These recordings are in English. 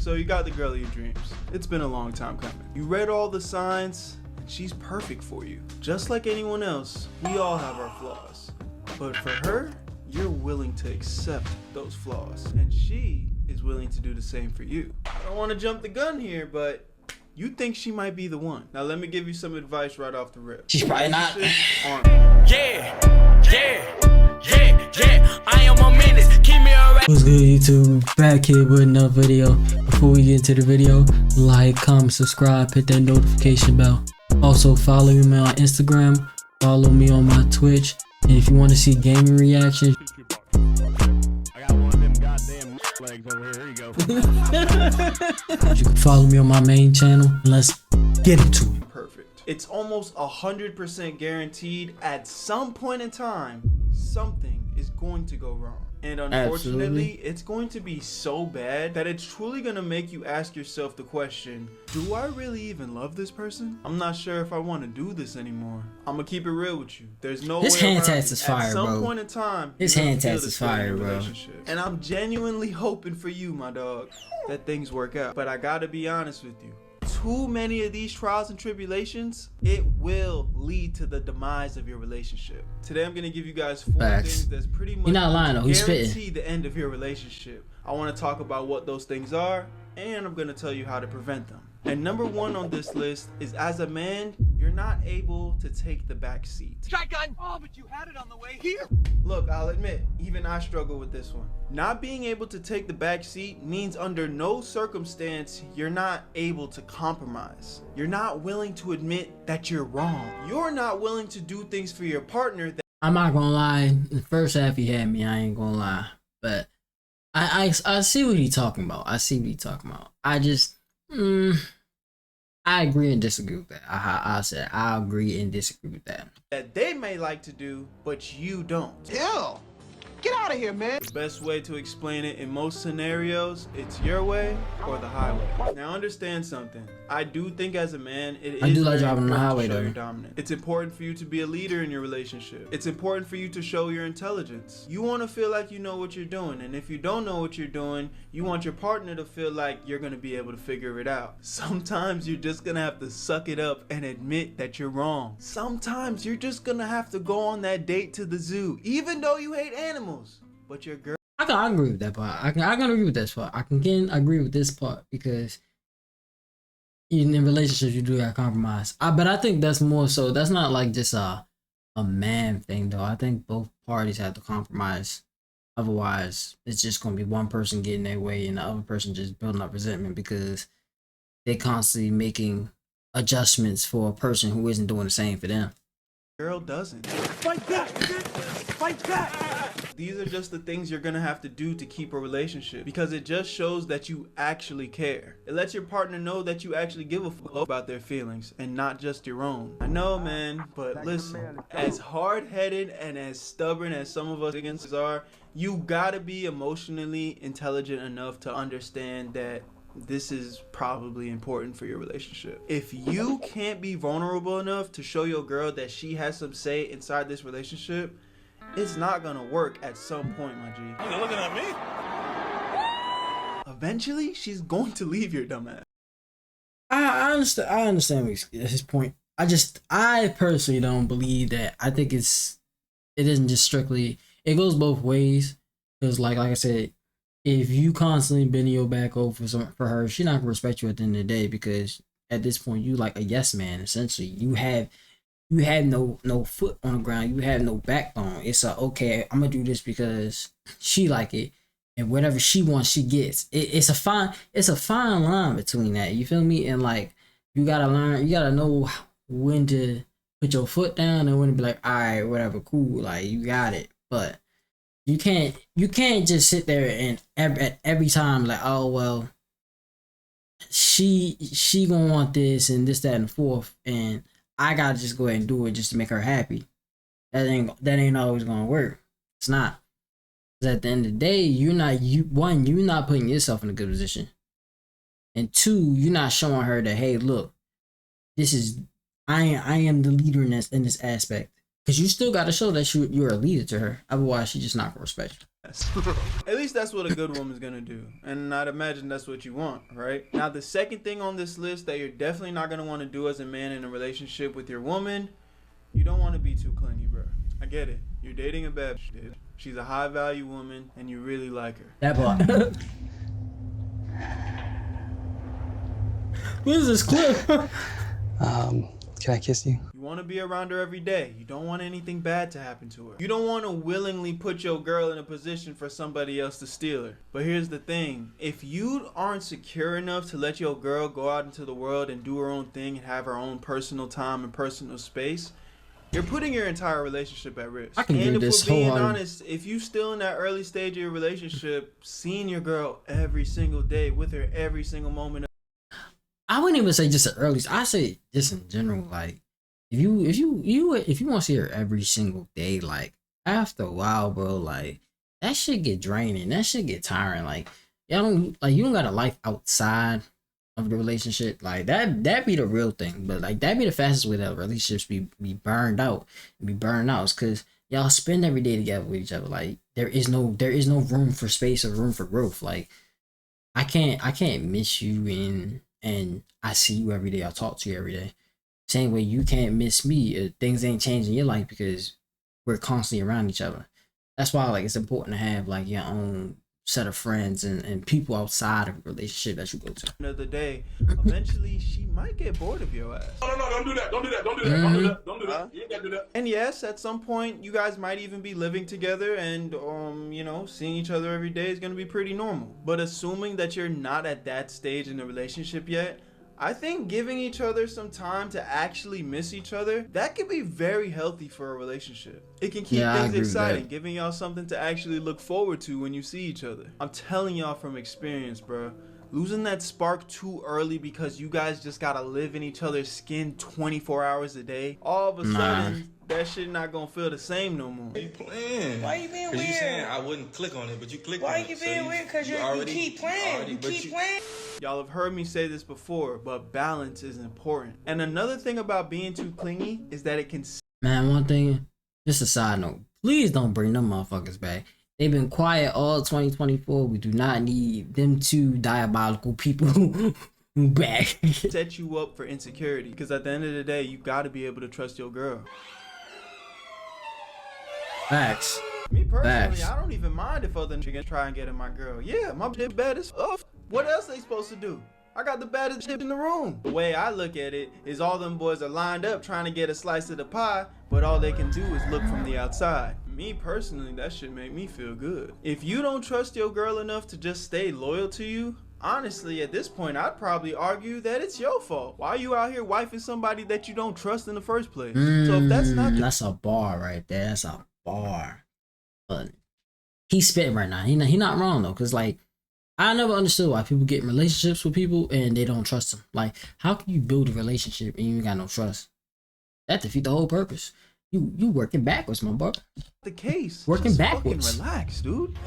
So you got the girl of your dreams. It's been a long time coming. You read all the signs, and she's perfect for you. Just like anyone else, we all have our flaws. But for her, you're willing to accept those flaws. And she is willing to do the same for you. I don't want to jump the gun here, but you think she might be the one. Now let me give you some advice right off the rip. She's probably not. Yeah, I am a menace. Keep me alright. What's good, YouTube? Back here with another video. Before we get into the video, like, comment, subscribe, hit that notification bell. Also follow me on Instagram, follow me on my Twitch, and if you want to see gaming reactions, I got one of them goddamn legs over here. Here you go. you can follow me on my main channel. And let's get into it. Perfect. It's almost 100% guaranteed at some point in time, something is going to go wrong. And unfortunately, it's going to be so bad that it's truly going to make you ask yourself the question, do I really even love this person? I'm not sure if I want to do this anymore. I'm going to keep it real with you. There's no His way hand around tats it. is fire, At some bro. point in time, His you're gonna hand feel tats this is way in fire, your bro. relationship. And I'm genuinely hoping for you, my dog, that things work out. But I got to be honest with you. Too many of these trials and tribulations, it will lead to the demise of your relationship. Today I'm going to give you guys 4 things that's pretty much You're not lying though, he's guarantee spitting. the end of your relationship. I want to talk about what those things are, and I'm going to tell you how to prevent them. And number 1 on this list is, as a man, you're not able to take the back seat. Shotgun. Oh, but you had it on the way here. Look, I'll admit, even I struggle with this one. Not being able to take the back seat means under no circumstance you're not able to compromise. You're not willing to admit that you're wrong. You're not willing to do things for your partner that I'm not gonna lie. The first half he had me, I ain't gonna lie. But I see what he's talking about. I see what he's talking about. I just I agree and disagree with that. I said I agree and disagree with that. they may like to do, but you don't. Ew! Get out of here, man! The best way to explain it, in most scenarios, it's your way or the highway. Now understand something. I do think as a man, I do like very driving on the important to highway, show though. you're dominant. It's important for you to be a leader in your relationship. It's important for you to show your intelligence. You want to feel like you know what you're doing, and if you don't know what you're doing, you want your partner to feel like you're going to be able to figure it out. Sometimes you're just going to have to suck it up and admit that you're wrong. Sometimes you're just going to have to go on that date to the zoo, even though you hate animals. But your girl, I can agree with that part. I can agree with this part. I can again agree with this part because even in relationships you do got compromise. But I think that's more so. That's not like just a man thing though. I think both parties have to compromise. Otherwise, it's just gonna be one person getting their way and the other person just building up resentment because they constantly making adjustments for a person who isn't doing the same for them. girl doesn't. Fight back. Fight back. These are just the things you're gonna have to do to keep a relationship, because it just shows that you actually care. It lets your partner know that you actually give a fuck about their feelings and not just your own. I know, man, but listen, as hard-headed and as stubborn as some of us against are, you gotta be emotionally intelligent enough to understand that this is probably important for your relationship. If you can't be vulnerable enough to show your girl that she has some say inside this relationship, it's not gonna work at some point, my G. You're looking at me. Eventually, she's going to leave your dumb ass. I understand his point. I personally don't believe that. I think it isn't just strictly, it goes both ways. Because like I said, if you constantly bending your back over for her, she's not gonna respect you at the end of the day, because at this point you like a yes man. Essentially, you have no foot on the ground. You have no backbone. It's okay, I'm gonna do this because she like it, and whatever she wants, she gets. It's a fine line between that. You feel me? And like, you gotta learn. You gotta know when to put your foot down and when to be like, all right, whatever, cool. Like, you got it. But you can't just sit there and every time like, oh well, she gonna want this and this, that, and the fourth, and I gotta just go ahead and do it just to make her happy. That ain't always gonna work. It's not. 'Cause at the end of the day, you're not putting yourself in a good position, and 2, you're not showing her that, hey, look, I am the leader in this aspect. Because you still gotta show that you're a leader to her. Otherwise, she's just not gonna respect you. At least that's what a good woman's gonna do. And I'd imagine that's what you want, right? Now, the second thing on this list that you're definitely not gonna want to do as a man in a relationship with your woman, you don't want to be too clingy, bro. I get it. You're dating a bad bitch. She's a high value woman and you really like her. That part. What is this clip? Can I kiss you? You want to be around her every day. You don't want anything bad to happen to her. You don't want to willingly put your girl in a position for somebody else to steal her. But here's the thing. If you aren't secure enough to let your girl go out into the world and do her own thing and have her own personal time and personal space, you're putting your entire relationship at risk. I can and do if this we're being wholeheartedly. honest, if you still in that early stage of your relationship, seeing your girl every single day with her every single moment, I wouldn't even say just at early. I say just in general. Like, if you want to see her every single day, like after a while, bro, like that shit get draining. That shit get tiring. Like, you don't got a life outside of the relationship. Like that be the real thing. But like that be the fastest way that relationships be burned out. Be burned out. It's cause y'all spend every day together with each other. Like there is no room for space or room for growth. Like I can't miss you and I see you every day. I talk to you every day. Same way you can't miss me. Things ain't changing your life because we're constantly around each other. That's why like it's important to have like your own set of friends and people outside of a relationship that you go to. end of the day, eventually she might get bored of your ass. No, don't do that. Don't do that. Don't do that. Don't do that. Don't do that. You ain't gotta do that. And yes, at some point you guys might even be living together and seeing each other every day is going to be pretty normal. But assuming that you're not at that stage in the relationship yet, I think giving each other some time to actually miss each other, that can be very healthy for a relationship. It can keep things exciting, giving y'all something to actually look forward to when you see each other. I'm telling y'all from experience, bro. Losing that spark too early because you guys just gotta live in each other's skin 24 hours a day, all of a sudden, that shit not gonna feel the same no more. Why you playing? Why you being weird? You saying I wouldn't click on it, but you click on it. Why you being weird? Because you keep playing. You keep playing. Y'all have heard me say this before, but balance is important. And another thing about being too clingy is that it can... Man, one thing, just a side note, please don't bring them motherfuckers back. They've been quiet all 2024. We do not need them two diabolical people back. set you up for insecurity, because at the end of the day, you got to be able to trust your girl. Facts. Me personally, Facts. I don't even mind if other niggas try and get at my girl. Yeah, my bitch bad as fuck. What else they supposed to do? I got the baddest shit in the room. The way I look at it is all them boys are lined up trying to get a slice of the pie, but all they can do is look from the outside. Me personally, that shit make me feel good. If you don't trust your girl enough to just stay loyal to you, honestly, at this point, I'd probably argue that it's your fault. Why are you out here wifing somebody that you don't trust in the first place? So if that's not That's a bar right there. That's a bar. But he's spitting right now. He not wrong though, cause like I never understood why people get in relationships with people and they don't trust them. Like, how can you build a relationship and you ain't got no trust? That defeats the whole purpose. You working backwards, my bro. the case, Working just backwards. fucking relax, dude.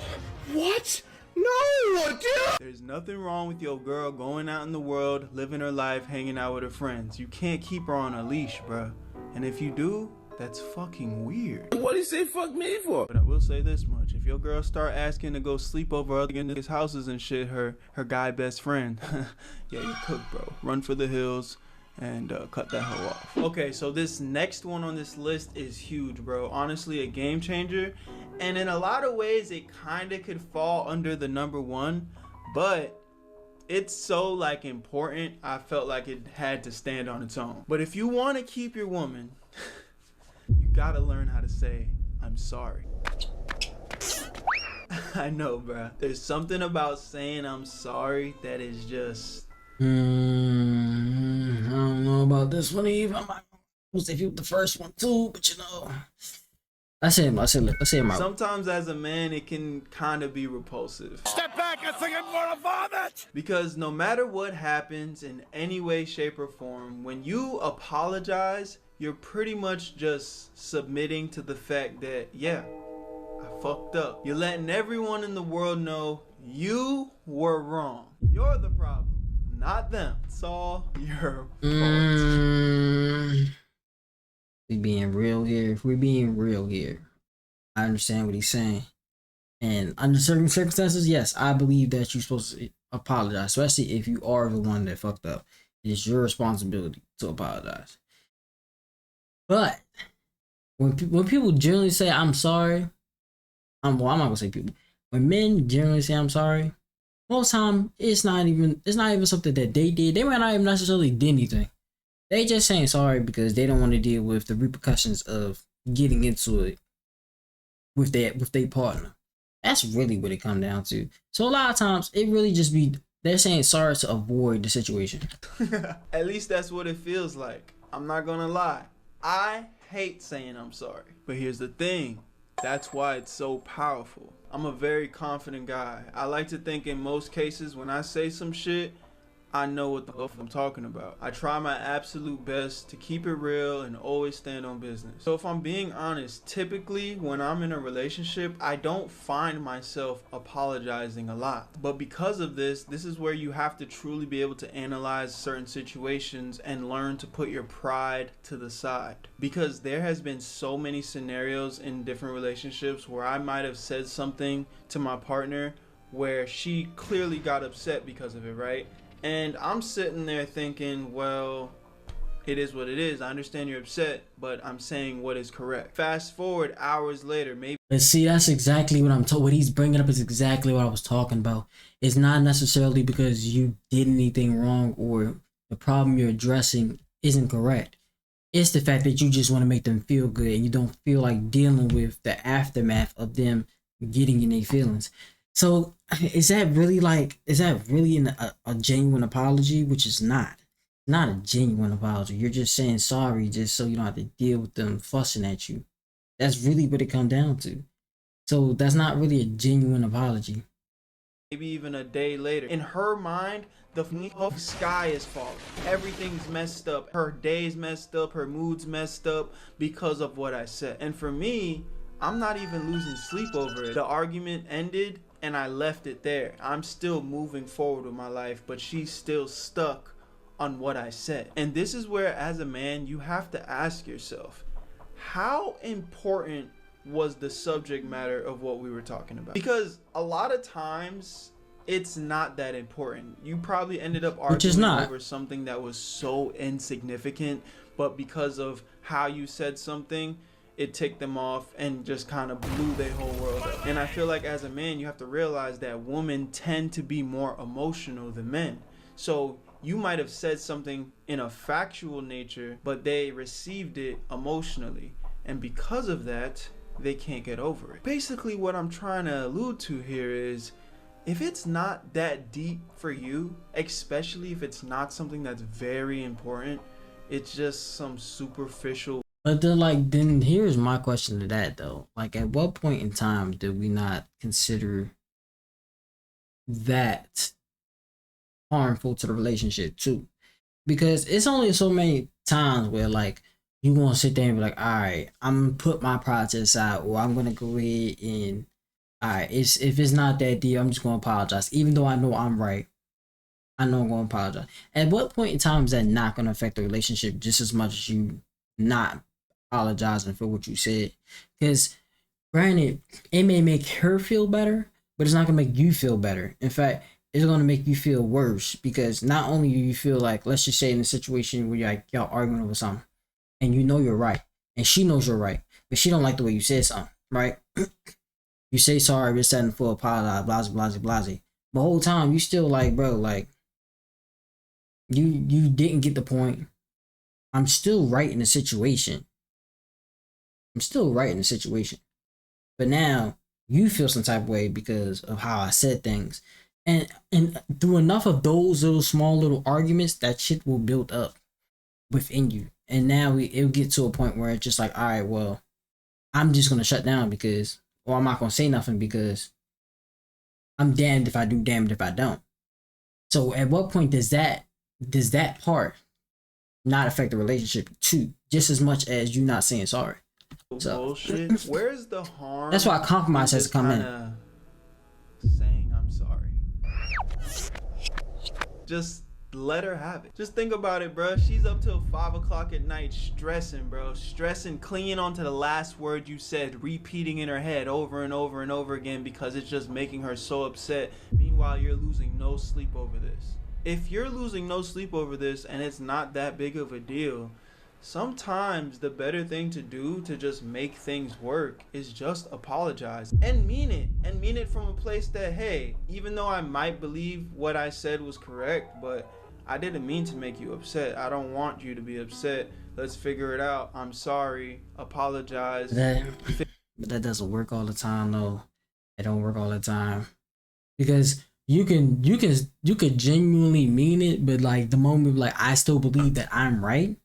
What? No, dude. There's nothing wrong with your girl going out in the world, living her life, hanging out with her friends. You can't keep her on a leash, bruh. And if you do, that's fucking weird. What do you say fuck me for? But I will say this much. If your girl start asking to go sleep over other niggas' houses and shit, her guy best friend, yeah, you cooked, bro. Run for the hills and cut that hoe off. Okay, so this next one on this list is huge, bro. Honestly, a game changer. And in a lot of ways, it kind of could fall under the number one, but it's so like important, I felt like it had to stand on its own. But if you want to keep your woman, you gotta learn how to say, I'm sorry. I know, bro. There's something about saying I'm sorry that is just... I don't know about this one either. I was if you the first one too, but you know. I say my Sometimes as a man, it can kind of be repulsive. Step back, I think I'm gonna vomit. Because no matter what happens in any way, shape, or form, when you apologize, you're pretty much just submitting to the fact that, yeah, I fucked up. You're letting everyone in the world know you were wrong. You're the problem, not them. It's all your fault. We being real here. If we're being real here, I understand what he's saying. And under certain circumstances, yes, I believe that you're supposed to apologize, especially if you are the one that fucked up. It's your responsibility to apologize. But when people generally say I'm sorry, I'm not gonna say people. When men generally say I'm sorry, most time it's not even something that they did. They might not even necessarily did anything. They just saying sorry because they don't want to deal with the repercussions of getting into it with their partner. That's really what it comes down to. So a lot of times it really just be they're saying sorry to avoid the situation. At least that's what it feels like. I'm not gonna lie. I hate saying I'm sorry. But here's the thing. That's why it's so powerful. I'm a very confident guy. I like to think in most cases when I say some shit, I know what the fuck I'm talking about. I try my absolute best to keep it real and always stand on business. So if I'm being honest, typically when I'm in a relationship, I don't find myself apologizing a lot. But because of this is where you have to truly be able to analyze certain situations and learn to put your pride to the side. Because there has been so many scenarios in different relationships where I might have said something to my partner where she clearly got upset because of it, right? And I'm sitting there thinking, well, it is what it is. I understand you're upset, but I'm saying what is correct. Fast forward hours later, maybe. But see, that's exactly what I'm told. What he's bringing up is exactly what I was talking about. It's not necessarily because you did anything wrong or the problem you're addressing isn't correct. It's the fact that you just want to make them feel good and you don't feel like dealing with the aftermath of them getting in their feelings. So is that really a genuine apology? Which is not a genuine apology. You're just saying sorry just so you don't have to deal with them fussing at you. That's really what it comes down to. So that's not really a genuine apology. Maybe even a day later. In her mind, the sky is falling. Everything's messed up. Her day's messed up. Her mood's messed up because of what I said. And for me, I'm not even losing sleep over it. The argument ended and I left it there. I'm still moving forward with my life, but she's still stuck on what I said. And this is where, as a man, you have to ask yourself, how important was the subject matter of what we were talking about? Because a lot of times it's not that important. You probably ended up arguing over something that was so insignificant, but because of how you said something, it ticked them off and just kind of blew their whole world up. And I feel like as a man, you have to realize that women tend to be more emotional than men. So you might have said something in a factual nature, but they received it emotionally. And because of that, they can't get over it. Basically, what I'm trying to allude to here is, if it's not that deep for you, especially if it's not something that's very important, it's just some superficial. But then here's my question to that though. Like, at what point in time did we not consider that harmful to the relationship too? Because it's only so many times where like you gonna sit there and be like, all right, I'm gonna put my pride to the side, or I'm gonna go ahead and all right, if it's not that deep, I'm just gonna apologize, even though I know I'm right. I know I'm gonna apologize. At what point in time is that not gonna affect the relationship just as much as you not apologizing for what you said? Because granted, it may make her feel better, but it's not gonna make you feel better. In fact, it's gonna make you feel worse, because not only do you feel like, let's just say in a situation where you're like, y'all arguing over something and you know you're right and she knows you're right, but she don't like the way you said something, right? You say sorry, we're setting for apologize, blase. The whole time you still like, bro, like you didn't get the point. I'm still right in the situation. But now you feel some type of way because of how I said things. And through enough of those little small little arguments, that shit will build up within you. And now it'll get to a point where it's just like, all right, well, I'm just going to shut down because, or I'm not going to say nothing because I'm damned if I do, damned if I don't. So at what point does that part not affect the relationship too, just as much as you not saying sorry? So, bullshit. Where's the harm? That's why compromise has to come in. Saying I'm sorry. Just let her have it. Just think about it, bro. She's up till 5 o'clock at night stressing, bro. Stressing, clinging on to the last word you said, repeating in her head over and over and over again because it's just making her so upset. Meanwhile, you're losing no sleep over this. If you're losing no sleep over this and it's not that big of a deal, sometimes the better thing to do to just make things work is just apologize and mean it from a place that, hey, even though I might believe what I said was correct, but I didn't mean to make you upset. I don't want you to be upset. Let's figure it out. I'm sorry. Apologize. But that doesn't work all the time, though. It don't work all the time because you could genuinely mean it, but like the moment like I still believe that I'm right,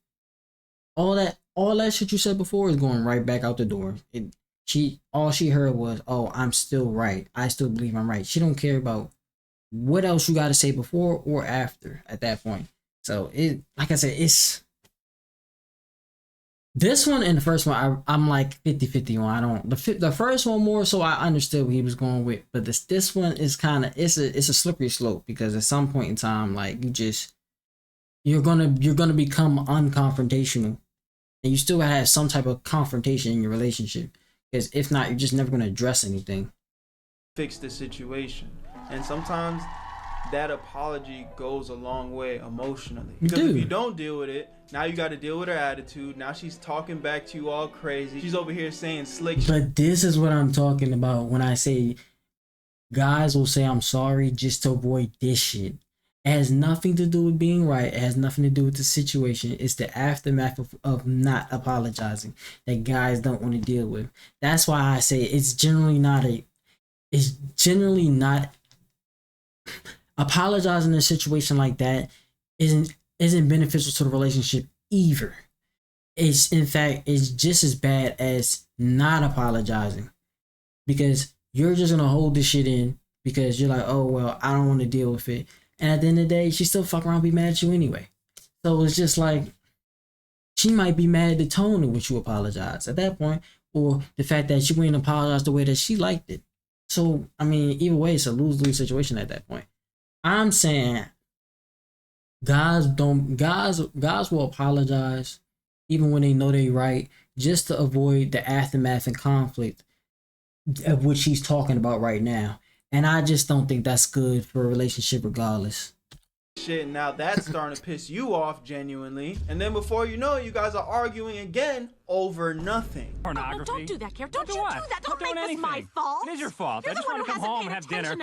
all that shit you said before is going right back out the door. All she heard was, "Oh, I'm still right. I still believe I'm right." She don't care about what else you got to say before or after at that point. So it, like I said, it's this one and the first one. I'm like 50-50 on. I don't the first one more so I understood what he was going with, but this one is kind of it's a slippery slope because at some point in time, like you're gonna become unconfrontational, and you still gotta have some type of confrontation in your relationship. Because if not, you're just never gonna address anything. Fix the situation, and sometimes that apology goes a long way emotionally. Because if you don't deal with it, now you got to deal with her attitude. Now she's talking back to you all crazy. She's over here saying slick shit. But this is what I'm talking about when I say guys will say I'm sorry just to avoid this shit. It has nothing to do with being right. It has nothing to do with the situation. It's the aftermath of not apologizing that guys don't want to deal with. That's why I say it's generally not apologizing in a situation like that isn't beneficial to the relationship either. It's just as bad as not apologizing, because you're just gonna hold this shit in because you're like, oh well, I don't want to deal with it, and at the end of the day, she still fuck around and be mad at you anyway. So it's just like she might be mad at the tone in which you apologize at that point, or the fact that you ain't apologized the way that she liked it. So I mean, either way, it's a lose-lose situation at that point. I'm saying guys will apologize even when they know they right, just to avoid the aftermath and conflict of which he's talking about right now. And I just don't think that's good for a relationship regardless. Shit, now that's starting to piss you off genuinely, and then before you know it, you guys are arguing again over nothing. Pornography. Don't do that, Garrett. Don't you do that. Don't make this my fault. It is your fault. I just want to come home and have dinner.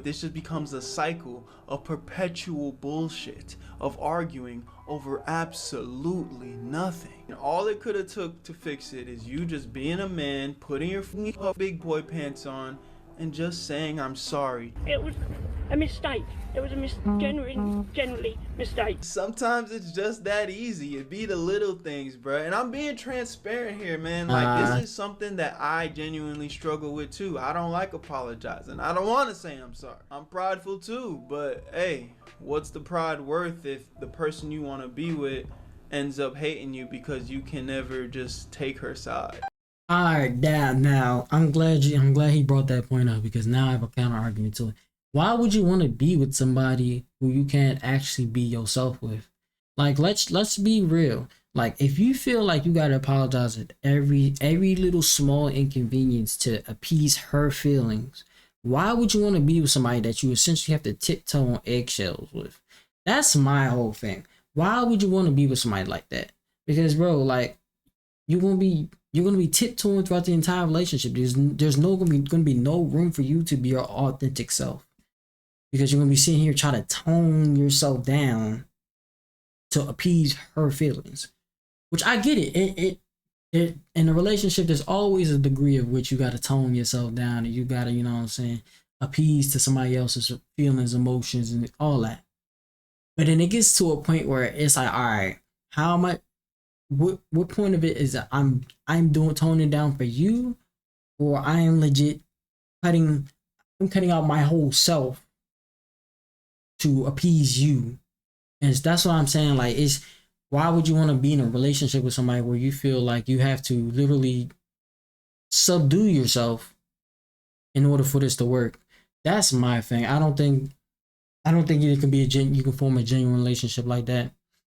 This just becomes a cycle of perpetual bullshit, of arguing over absolutely nothing. And all it could have took to fix it is you just being a man, putting your big boy pants on, and just saying I'm sorry. It was a mistake. It was a generally mistake. Sometimes it's just that easy. It be the little things, bro. And I'm being transparent here, man. Like, this is something that I genuinely struggle with too. I don't like apologizing. I don't want to say I'm sorry. I'm prideful too. But hey, what's the pride worth if the person you want to be with ends up hating you because you can never just take her side? All right, Dad. Now I'm glad he brought that point up, because now I have a counter argument to it. Why would you want to be with somebody who you can't actually be yourself with? Like, let's be real. Like, if you feel like you gotta apologize at every little small inconvenience to appease her feelings, why would you want to be with somebody that you essentially have to tiptoe on eggshells with? That's my whole thing. Why would you want to be with somebody like that? Because, bro, like, you're gonna be tiptoeing throughout the entire relationship. There's gonna be no room for you to be your authentic self, because you're gonna be sitting here trying to tone yourself down to appease her feelings. Which I get it. It in a relationship, there's always a degree of which you gotta tone yourself down, and you gotta, you know what I'm saying, appease to somebody else's feelings, emotions, and all that. But then it gets to a point where it's like, all right, how am I? What point of it is that I'm toning down for you, or I am legit cutting out my whole self to appease you? And that's what I'm saying. Like, why would you want to be in a relationship with somebody where you feel like you have to literally subdue yourself in order for this to work? That's my thing. I don't think I don't think you can be you can form a genuine relationship like that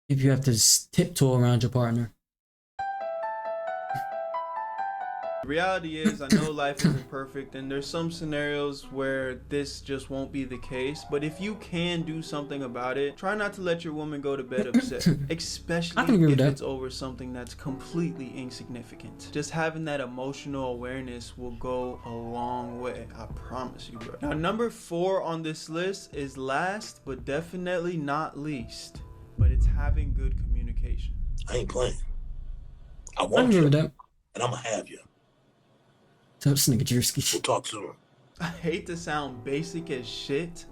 if you have to tiptoe around your partner. The reality is, I know life isn't perfect, and there's some scenarios where this just won't be the case. But if you can do something about it, try not to let your woman go to bed upset, especially if it's over something that's completely insignificant. Just having that emotional awareness will go a long way. I promise you, bro. Now, number 4 on this list is last, but definitely not least. But it's having good communication. I ain't playing. I want you, and I'm gonna have you. So this nigga Jerski. We'll talk soon. I hate to sound basic as shit,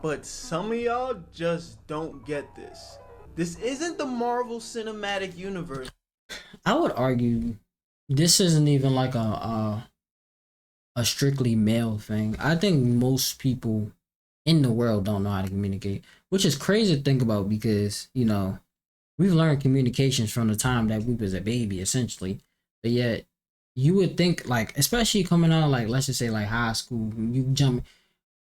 but some of y'all just don't get this. This isn't the Marvel Cinematic Universe. I would argue this isn't even like a strictly male thing. I think most people in the world don't know how to communicate, which is crazy to think about because, you know, we've learned communications from the time that we was a baby, essentially. But yet, you would think, like, especially coming out, like, let's just say, like, high school, you jump,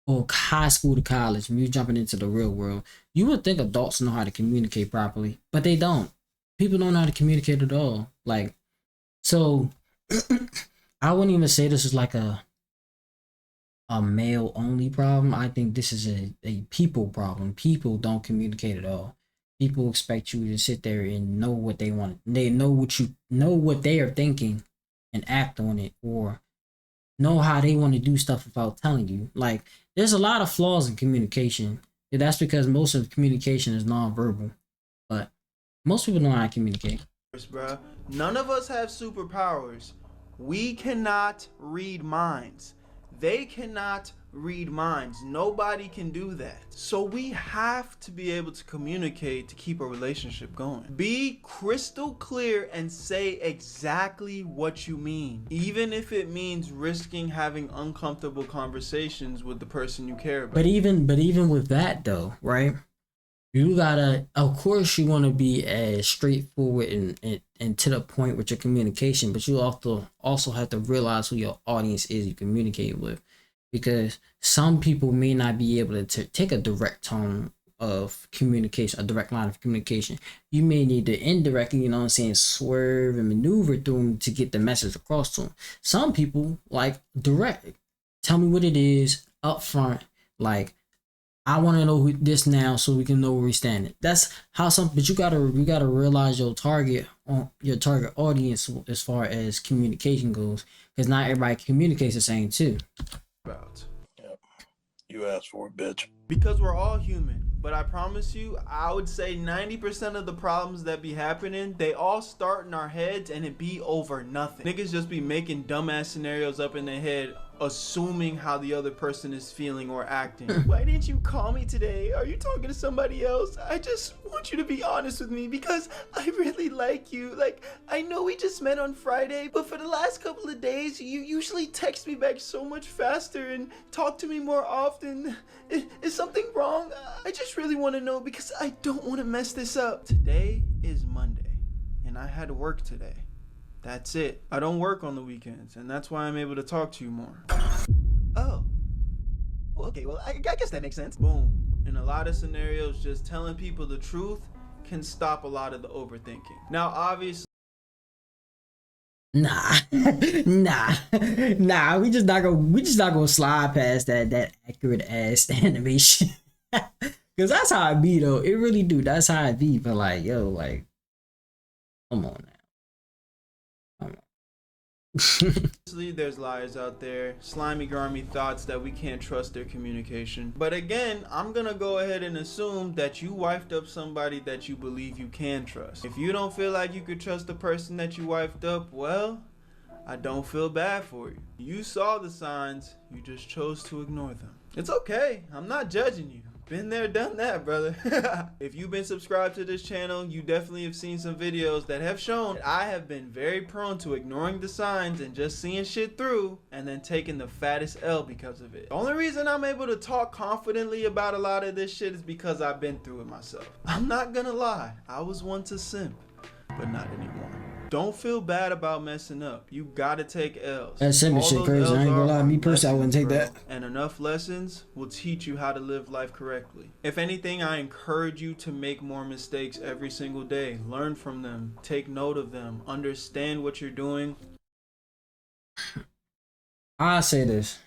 or high school to college, when you're jumping into the real world, you would think adults know how to communicate properly, but they don't. People don't know how to communicate at all. Like, so, I wouldn't even say this is like a male-only problem. I think this is a people problem. People don't communicate at all. People expect you to sit there and know what they want. They know what they are thinking and act on it, or know how they want to do stuff without telling you. Like, there's a lot of flaws in communication. That's because most of communication is non-verbal, but most people know how to communicate. Bruh, none of us have superpowers. We cannot read minds. They cannot read minds. Nobody can do that. So we have to be able to communicate to keep a relationship going. Be crystal clear and say exactly what you mean, even if it means risking having uncomfortable conversations with the person you care about. But even with that though, right? You gotta, of course, you want to be as straightforward and to the point with your communication, but you also have to realize who your audience is you communicate with, because some people may not be able to take a direct tone of communication, a direct line of communication. You may need to indirectly, you know what I'm saying, swerve and maneuver through them to get the message across to them. Some people like direct. Tell me what it is up front, like, I want to know this now so we can know where we stand. That's how but you gotta realize your target audience as far as communication goes, because not everybody communicates the same too. Yep. You asked for it, bitch. Because we're all human, but I promise you, I would say 90% of the problems that be happening, they all start in our heads and it be over nothing. Niggas just be making dumbass scenarios up in their head, assuming how the other person is feeling or acting. Why didn't you call me today? Are you talking to somebody else? I just want you to be honest with me because I really like you. Like, I know we just met on Friday, but for the last couple of days, you usually text me back so much faster and talk to me more often. Is something wrong? I just really want to know because I don't want to mess this up. Today is Monday and I had to work today. That's it. I don't work on the weekends, and that's why I'm able to talk to you more. Oh. Okay, well, I guess that makes sense. Boom. In a lot of scenarios, just telling people the truth can stop a lot of the overthinking. Now, obviously... Nah. We just not gonna slide past that accurate ass animation. Cause that's how it be though. It really do. That's how it be. But like, yo, like, come on now. There's liars out there, slimy, grimy thoughts that we can't trust their communication. But again, I'm gonna go ahead and assume that you wifed up somebody that you believe you can trust. If you don't feel like you could trust the person that you wifed up, well, I don't feel bad for you. You saw the signs, you just chose to ignore them. It's okay, I'm not judging you. Been there, done that, brother. If you've been subscribed to this channel, you definitely have seen some videos that have shown that I have been very prone to ignoring the signs and just seeing shit through and then taking the fattest L because of it. The only reason I'm able to talk confidently about a lot of this shit is because I've been through it myself. I'm not gonna lie, I was one to simp, but not anymore. Don't feel bad about messing up. You gotta take L's. That sentiment shit crazy. I ain't gonna lie. Me personally, I wouldn't take that. And enough lessons will teach you how to live life correctly. If anything, I encourage you to make more mistakes every single day. Learn from them. Take note of them. Understand what you're doing. I say this.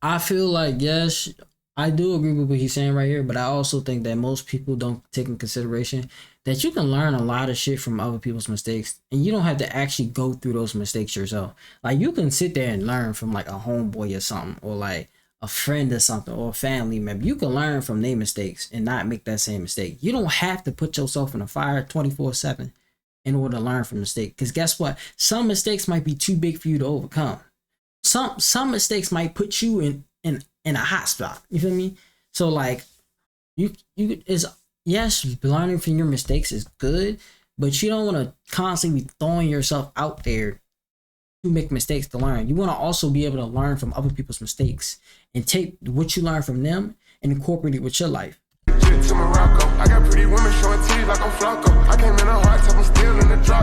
I feel like, yes, I do agree with what he's saying right here, but I also think that most people don't take in consideration that you can learn a lot of shit from other people's mistakes, and you don't have to actually go through those mistakes yourself. Like, you can sit there and learn from like a homeboy or something, or like a friend or something, or a family member. You can learn from their mistakes and not make that same mistake. You don't have to put yourself in a fire 24/7 in order to learn from mistake. Because guess what? Some mistakes might be too big for you to overcome. Some mistakes might put you in a hot spot. You feel me? So like, yes, learning from your mistakes is good, but you don't want to constantly be throwing yourself out there to make mistakes to learn. You want to also be able to learn from other people's mistakes and take what you learn from them and incorporate it with your life. To Morocco, I got pretty women showing titties like I'm Flacco. I came in a hard top, I'm still in the drop.